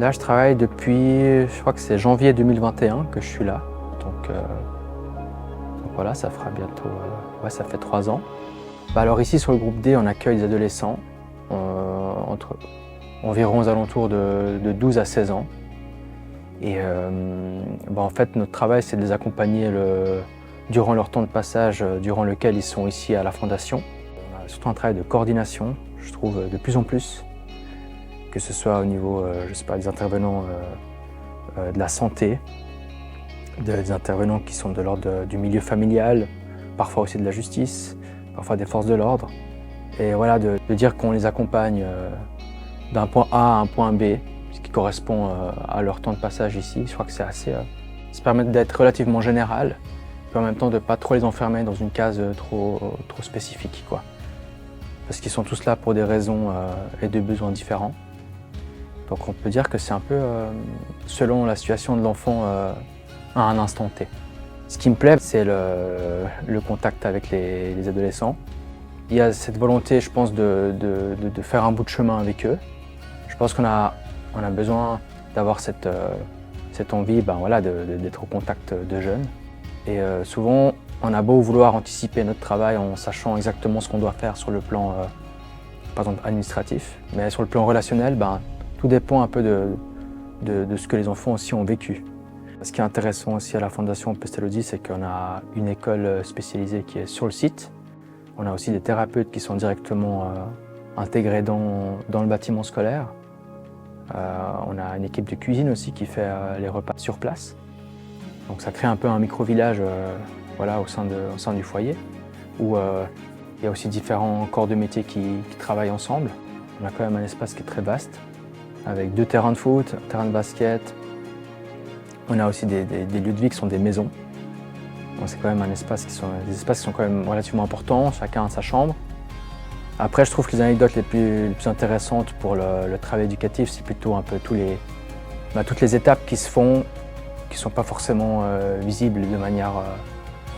Là, je travaille depuis, je crois que c'est janvier 2021 que je suis là. Donc voilà, ça fera bientôt, ça fait 3 ans. Alors ici, sur le groupe D, on accueille des adolescents entre environ aux alentours de 12 à 16 ans. Et en fait, notre travail, c'est de les accompagner durant leur temps de passage, durant lequel ils sont ici à la Fondation. On a surtout un travail de coordination, je trouve, de plus en plus, que ce soit au niveau, je sais pas, des intervenants de la santé, des intervenants qui sont de l'ordre du milieu familial, parfois aussi de la justice, parfois des forces de l'ordre. Et voilà, de dire qu'on les accompagne d'un point A à un point B, ce qui correspond à leur temps de passage ici. Je crois que c'est assez... ça permet d'être relativement général, puis en même temps de ne pas trop les enfermer dans une case trop spécifique, quoi. Parce qu'ils sont tous là pour des raisons et des besoins différents. Donc on peut dire que c'est un peu selon la situation de l'enfant à un instant T. Ce qui me plaît, c'est le contact avec les adolescents. Il y a cette volonté, je pense, de faire un bout de chemin avec eux. Je pense qu'on a besoin d'avoir cette envie d'être au contact de jeunes. Et souvent, on a beau vouloir anticiper notre travail en sachant exactement ce qu'on doit faire sur le plan, par exemple, administratif, mais sur le plan relationnel, tout dépend un peu de ce que les enfants aussi ont vécu. Ce qui est intéressant aussi à la Fondation Pestalozzi, c'est qu'on a une école spécialisée qui est sur le site. On a aussi des thérapeutes qui sont directement intégrés dans le bâtiment scolaire. On a une équipe de cuisine aussi qui fait les repas sur place. Donc ça crée un peu un micro-village au sein du foyer, où il y a aussi différents corps de métier qui travaillent ensemble. On a quand même un espace qui est très vaste, avec 2 terrains de foot, un terrain de basket. On a aussi des lieux de vie qui sont des maisons. Donc c'est quand même des espaces qui sont quand même relativement importants, chacun a sa chambre. Après, je trouve que les anecdotes les plus intéressantes pour le travail éducatif, c'est plutôt un peu toutes les étapes qui se font, qui ne sont pas forcément visibles de manière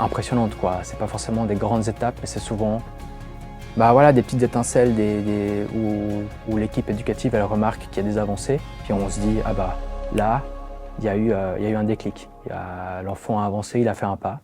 impressionnante, quoi. C'est pas forcément des grandes étapes, mais c'est souvent des petites étincelles où l'équipe éducative elle remarque qu'il y a des avancées, puis on se dit là, il y a eu un déclic. L'enfant a avancé, il a fait un pas.